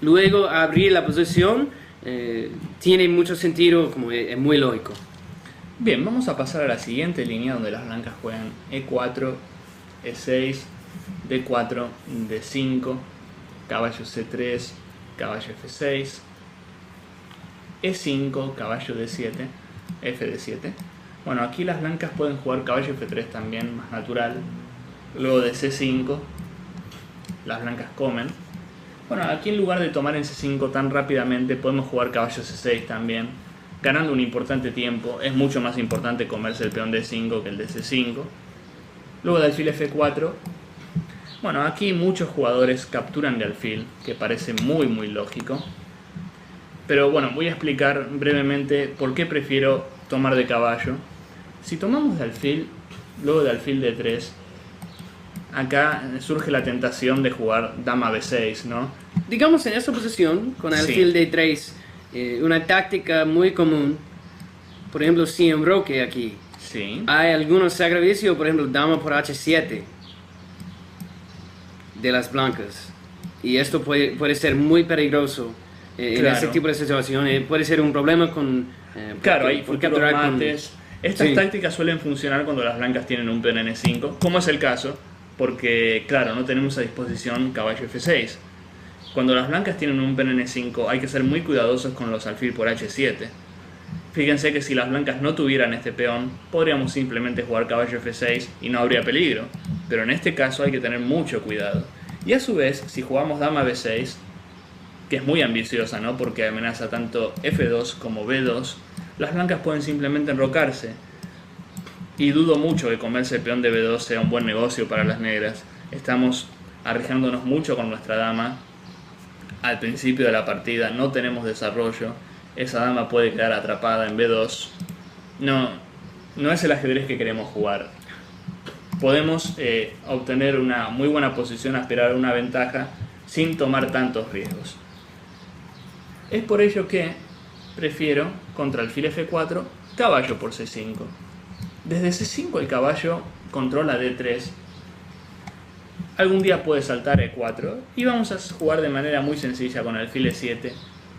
luego abrir la posición tiene mucho sentido, como es muy lógico. Bien, vamos a pasar a la siguiente línea donde las blancas juegan E4, E6, D4, D5, caballo C3, caballo F6, E5, caballo D7, FD7. Bueno, aquí las blancas pueden jugar caballo F3 también, más natural. Luego de C5, las blancas comen. Bueno, aquí en lugar de tomar en C5 tan rápidamente, podemos jugar caballo C6 también, ganando un importante tiempo. Es mucho más importante comerse el peón D5 que el de C5. Luego de alfil F4. Bueno, aquí muchos jugadores capturan de alfil, que parece muy lógico. Pero bueno, voy a explicar brevemente por qué prefiero tomar de caballo. Si tomamos de alfil, luego de alfil D3, acá surge la tentación de jugar dama B6, ¿no? Digamos en esta posición, con alfil D3, una táctica muy común, por ejemplo, si en bloque aquí, Sí. hay algunos sacrificios, por ejemplo, dama por H7 de las blancas. Y esto puede ser muy peligroso en Claro. este tipo de situaciones. Puede ser un problema con... Claro, hay por futuros capturar con- mates. Estas Sí. tácticas suelen funcionar cuando las blancas tienen un peón N5, como es el caso, porque claro, no tenemos a disposición caballo F6. Cuando las blancas tienen un peón N5 hay que ser muy cuidadosos con los alfil por H7. Fíjense que si las blancas no tuvieran este peón, podríamos simplemente jugar caballo F6 y no habría peligro. Pero en este caso hay que tener mucho cuidado. Y a su vez, si jugamos dama B6, que es muy ambiciosa, ¿no? Porque amenaza tanto F2 como B2, las blancas pueden simplemente enrocarse. Y dudo mucho que comerse el peón de B2 sea un buen negocio para las negras. Estamos arriesgándonos mucho con nuestra dama. Al principio de la partida no tenemos desarrollo. Esa dama puede quedar atrapada en B2. No es el ajedrez que queremos jugar. Podemos obtener una muy buena posición, aspirar a una ventaja sin tomar tantos riesgos. Es por ello que prefiero contra alfil F4 caballo por C5. Desde C5 el caballo controla D3. Algún día puede saltar E4 y vamos a jugar de manera muy sencilla con alfil E7,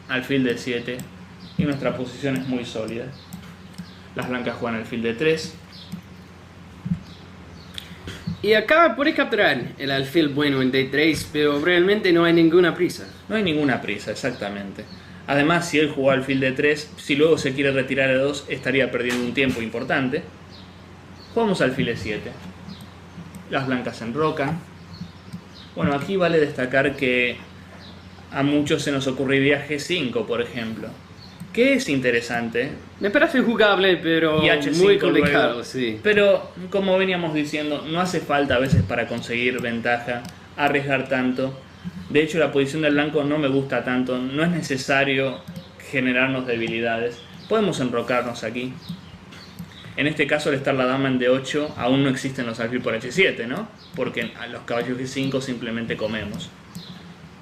alfil D7 y nuestra posición es muy sólida. Las blancas juegan alfil D3. Y acá puede capturar el alfil bueno en D3, pero realmente no hay ninguna prisa. No hay ninguna prisa, exactamente. Además, si él jugó alfil D3, si luego se quiere retirar a 2, estaría perdiendo un tiempo importante. Jugamos alfil E7. Las blancas se enrocan. Bueno, aquí vale destacar que a muchos se nos ocurriría G5, por ejemplo. Que es interesante. Me parece jugable, pero Y H5 muy complicado, luego. sí. Pero, como veníamos diciendo, no hace falta a veces para conseguir ventaja arriesgar tanto. De hecho, la posición del blanco no me gusta tanto. No es necesario generarnos debilidades. Podemos enrocarnos aquí. En este caso, al estar la dama en D8, aún no existen los alfil por H7, ¿no? Porque a los caballos G5 simplemente comemos.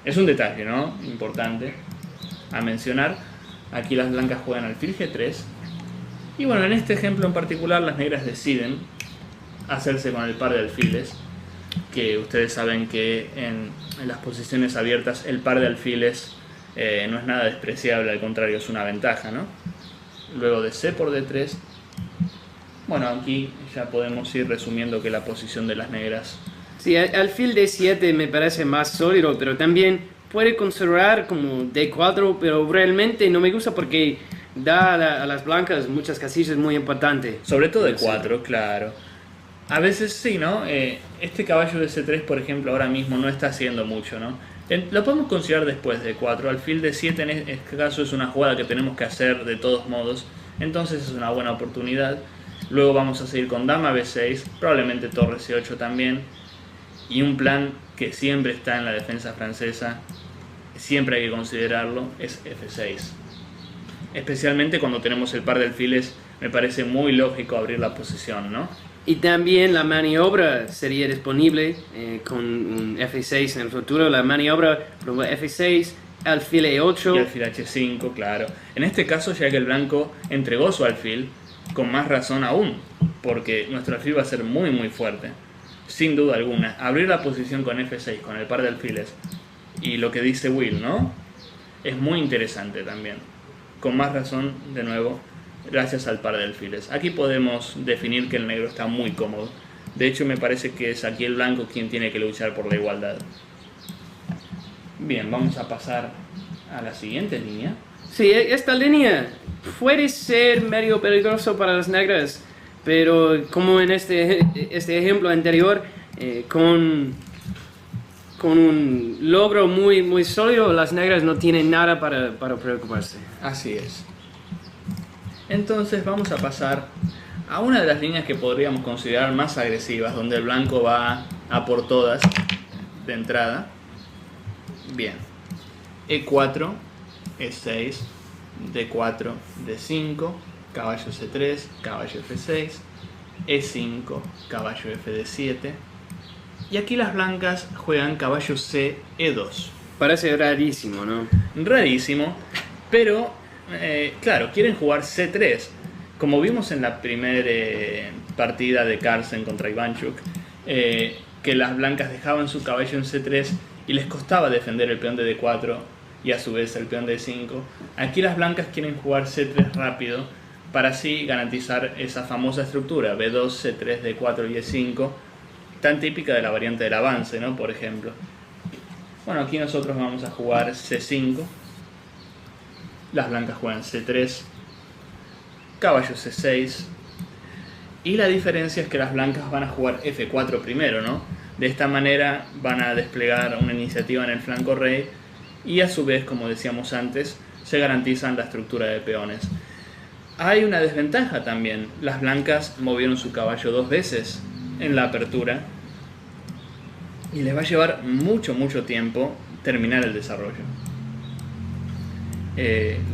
Es un detalle, ¿no? Importante a mencionar. Aquí las blancas juegan alfil G3. Y bueno, en este ejemplo en particular, las negras deciden hacerse con el par de alfiles. Que ustedes saben que en las posiciones abiertas el par de alfiles no es nada despreciable, al contrario, es una ventaja, ¿no? Luego de C por D3. Bueno, aquí ya podemos ir resumiendo que la posición de las negras. Sí, alfil D7 me parece más sólido, pero también puede considerar como D4, pero realmente no me gusta porque da a las blancas muchas casillas muy importantes. Sobre todo de Sí. 4, claro. A veces sí, ¿no? Este caballo de C3, por ejemplo, ahora mismo no está haciendo mucho, ¿no? Lo podemos considerar después de 4. Alfil de 7 en este caso es una jugada que tenemos que hacer de todos modos. Entonces es una buena oportunidad. Luego vamos a seguir con dama B6, probablemente torre C8 también. Y un plan que siempre está en la defensa francesa, siempre hay que considerarlo, es F6. Especialmente cuando tenemos el par de alfiles, me parece muy lógico abrir la posición, ¿no? Y también la maniobra sería disponible con un F6 en el futuro. La maniobra, por ejemplo, F6, alfil E8. Y alfil H5, claro. En este caso, ya que el blanco entregó su alfil, con más razón aún, porque nuestro alfil va a ser muy fuerte. Sin duda alguna. Abrir la posición con F6, con el par de alfiles, y lo que dice Will, ¿no? es muy interesante también. Con más razón, de nuevo, gracias al par de alfiles. Aquí podemos definir que el negro está muy cómodo. De hecho, me parece que es aquí el blanco quien tiene que luchar por la igualdad. Bien, vamos a pasar a la siguiente línea. Sí, esta línea puede ser medio peligroso para las negras, pero como en este ejemplo anterior, con un logro muy sólido, las negras no tienen nada para preocuparse. Así es. Entonces vamos a pasar a una de las líneas que podríamos considerar más agresivas, donde el blanco va a por todas de entrada. Bien. E4, E6, D4, D5, caballo C3, caballo F6, E5, caballo Fd7. Y aquí las blancas juegan caballo C, E2. Parece rarísimo, ¿no? Rarísimo, pero claro, quieren jugar C3. Como vimos en la primera partida de Carlsen contra Ivanchuk, que las blancas dejaban su caballo en C3 y les costaba defender el peón de D4 y a su vez el peón de D5. Aquí las blancas quieren jugar C3 rápido para así garantizar esa famosa estructura B2, C3, D4 y E5, tan típica de la variante del avance, ¿no? Por ejemplo. Bueno, aquí nosotros vamos a jugar C5, las blancas juegan C3, caballo C6, y la diferencia es que las blancas van a jugar F4 primero, ¿no? De esta manera van a desplegar una iniciativa en el flanco rey y a su vez, como decíamos antes, se garantizan la estructura de peones. Hay una desventaja también, las blancas movieron su caballo 2 veces en la apertura y les va a llevar mucho tiempo terminar el desarrollo.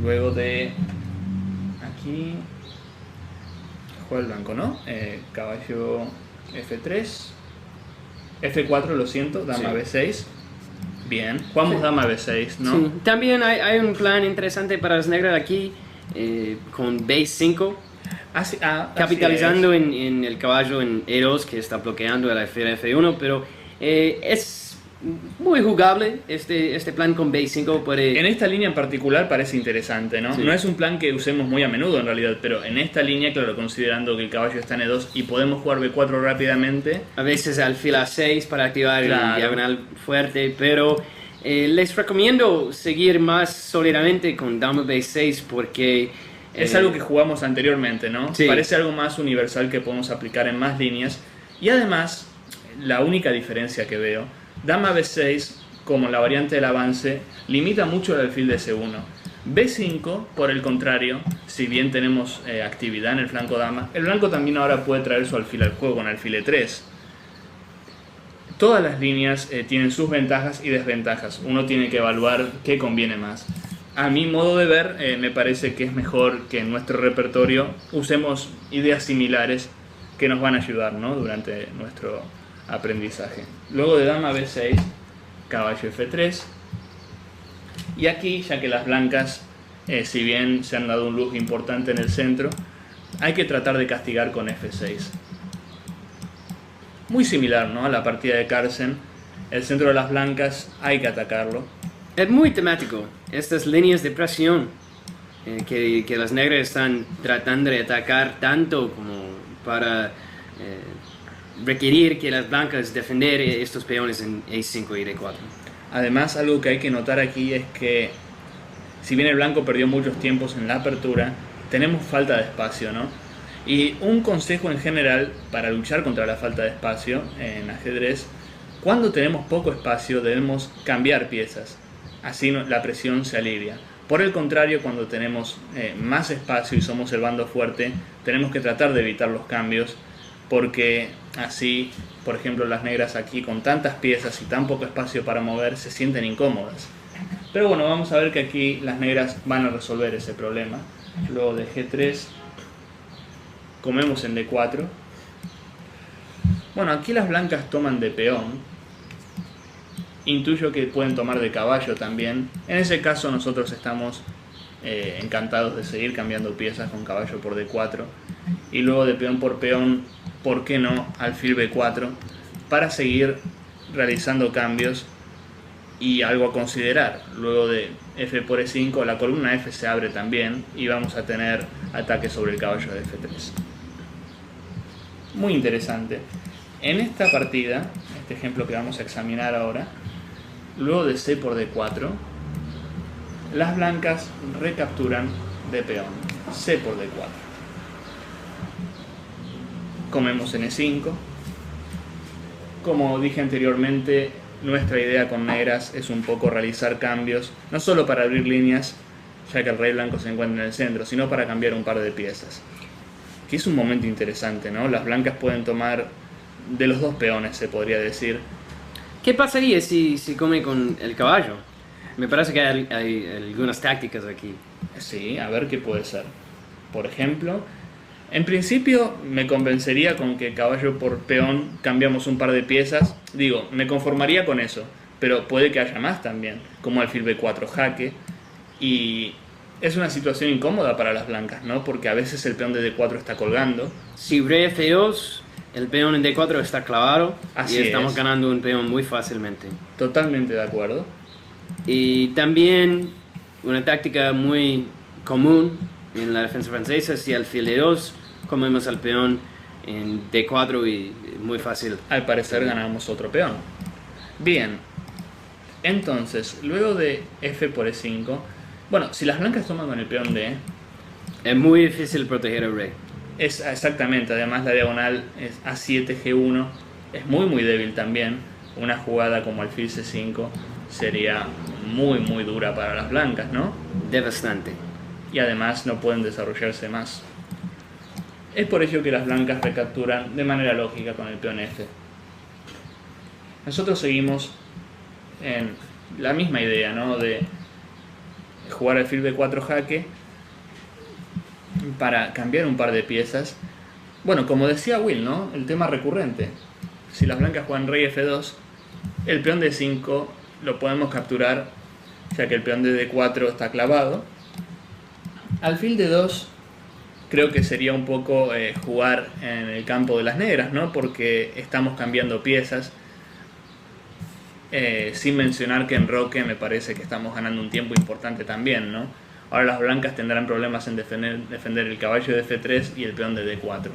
Luego de aquí juega el blanco, ¿no? Caballo F3, F4, lo siento, dama Sí. B6. Bien, jugamos Sí. dama B6, ¿no? Sí. También hay un plan interesante para las negras aquí, con B5, Así capitalizando es. en el caballo en E2 que está bloqueando el alfil F1, pero es muy jugable este plan con B5. En esta línea en particular parece interesante, ¿no? Sí. No es un plan que usemos muy a menudo en realidad, pero en esta línea, claro, considerando que el caballo está en E2 y podemos jugar B4 rápidamente. A veces alfil A6 para activar Claro. el diagonal fuerte, pero les recomiendo seguir más sólidamente con dama B6 porque Es algo que jugamos anteriormente, ¿no? Sí. Parece algo más universal que podemos aplicar en más líneas. Y además, la única diferencia que veo, dama B6, como la variante del avance, limita mucho el alfil de C1. B5, por el contrario, si bien tenemos actividad en el flanco dama, el blanco también ahora puede traer su alfil al juego con alfil E3. Todas las líneas tienen sus ventajas y desventajas. Uno tiene que evaluar qué conviene más. A mi modo de ver, me parece que es mejor que en nuestro repertorio usemos ideas similares que nos van a ayudar, ¿no? Durante nuestro aprendizaje. Luego de dama B6, caballo F3. Y aquí, ya que las blancas, si bien se han dado un lujo importante en el centro, hay que tratar de castigar con F6. Muy similar, ¿no? A la partida de Carlsen. El centro de las blancas hay que atacarlo. es muy temático. Estas líneas de presión que las negras están tratando de atacar tanto como para requerir que las blancas defender estos peones en E5 y D4. Además, algo que hay que notar aquí es que, si bien el blanco perdió muchos tiempos en la apertura, tenemos falta de espacio, ¿no? Y un consejo en general para luchar contra la falta de espacio en ajedrez, cuando tenemos poco espacio debemos cambiar piezas, así la presión se alivia. Por el contrario, cuando tenemos más espacio y somos el bando fuerte, tenemos que tratar de evitar los cambios, porque así, por ejemplo, las negras aquí con tantas piezas y tan poco espacio para mover se sienten incómodas. Pero bueno, vamos a ver que aquí las negras van a resolver ese problema. Luego de G3, comemos en D4. Bueno, aquí las blancas toman de peón. Intuyo que pueden tomar de caballo también. En ese caso nosotros estamos encantados de seguir cambiando piezas con caballo por D4. Y luego de peón por peón, ¿por qué no alfil B4? Para seguir realizando cambios Y algo a considerar, luego de f por e5, la columna f se abre también y vamos a tener ataque sobre el caballo de f3. Muy interesante. En esta partida, este ejemplo que vamos a examinar ahora, luego de c por d4, las blancas recapturan de peón, c por d4. Comemos en e5. Como dije anteriormente, nuestra idea con negras es un poco realizar cambios, no solo para abrir líneas, ya que el rey blanco se encuentra en el centro, sino para cambiar un par de piezas. Que es un momento interesante, ¿no? Las blancas pueden tomar de los dos peones, se podría decir. ¿Qué pasaría si come con el caballo? Me parece que hay algunas tácticas aquí. Sí, a ver qué puede ser. Por ejemplo, en principio me convencería con que caballo por peón cambiamos un par de piezas. Digo, me conformaría con eso, pero puede que haya más también, como alfil b4 jaque. Y es una situación incómoda para las blancas, ¿no? Porque a veces el peón de d4 está colgando. Si rey f2, el peón en d4 está clavado. Así y estamos es. ganando un peón muy fácilmente. Totalmente de acuerdo. Y también una táctica muy común en la defensa francesa, si alfil d2, comemos al peón en d4 y muy fácil. Al parecer ganamos otro peón. Bien, entonces, luego de f por e5, bueno, si las blancas toman con el peón d, Es muy difícil proteger al rey. es exactamente, además la diagonal es a7, g1, es muy débil también. Una jugada como alfil c5 sería muy dura para las blancas, ¿no? Devastante. Y además no pueden desarrollarse más. Es por ello que las blancas recapturan de manera lógica con el peón f. Nosotros seguimos en la misma idea, ¿no? De jugar alfil b4 jaque para cambiar un par de piezas. Bueno, como decía Will, ¿no? El tema recurrente. Si las blancas juegan rey f2, el peón de 5 lo podemos capturar, ya que el peón de d4 está clavado. Alfil de 2 creo que sería un poco jugar en el campo de las negras, ¿no? Porque estamos cambiando piezas. Sin mencionar que en Roque me parece que estamos ganando un tiempo importante también, ¿no? Ahora las blancas tendrán problemas en defender el caballo de f3 y el peón de d4.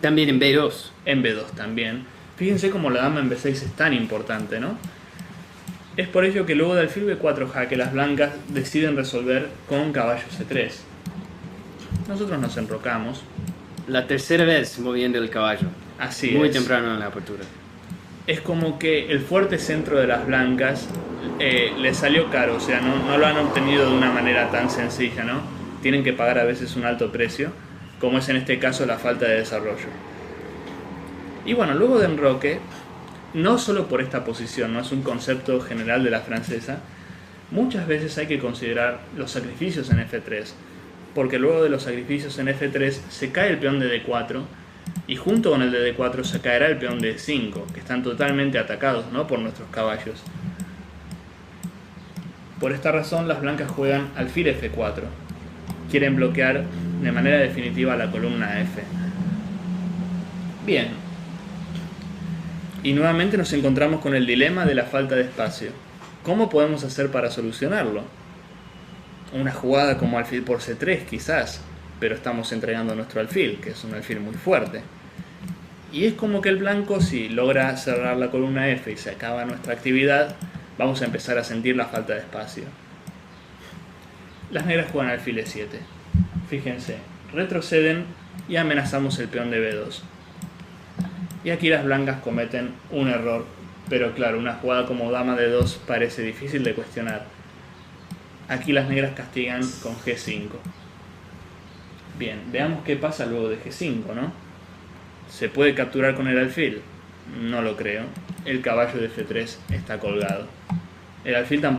También en b2. En b2 también. Fíjense cómo la dama en b6 es tan importante, ¿no? Es por ello que luego del alfil b4 jaque las blancas deciden resolver con caballo c3. Nosotros nos enrocamos. La tercera vez moviendo el caballo. Así Muy es. temprano en la apertura. Es como que el fuerte centro de las blancas les salió caro, o sea, no lo han obtenido de una manera tan sencilla, ¿no? Tienen que pagar a veces un alto precio, como es en este caso la falta de desarrollo. Y bueno, luego de enroque, no solo por esta posición, no es un concepto general de la francesa, muchas veces hay que considerar los sacrificios en f3, porque luego de los sacrificios en f3 se cae el peón de d4, y junto con el de d4 se caerá el peón de d5, que están totalmente atacados, ¿no? Por nuestros caballos. Por esta razón las blancas juegan alfil f4. Quieren bloquear de manera definitiva la columna f. Bien. Y nuevamente nos encontramos con el dilema de la falta de espacio. ¿Cómo podemos hacer para solucionarlo? Una jugada como alfil por c3 quizás, pero estamos entregando nuestro alfil, que es un alfil muy fuerte. Y es como que el blanco, si logra cerrar la columna f y se acaba nuestra actividad, vamos a empezar a sentir la falta de espacio. Las negras juegan alfil e7. Fíjense, retroceden y amenazamos el peón de b2. Y aquí las blancas cometen un error, pero claro, una jugada como dama de 2 parece difícil de cuestionar. Aquí las negras castigan con g5. Bien, veamos qué pasa luego de g5, ¿no? ¿Se puede capturar con el alfil? No lo creo. El caballo de f3 está colgado. El alfil tampoco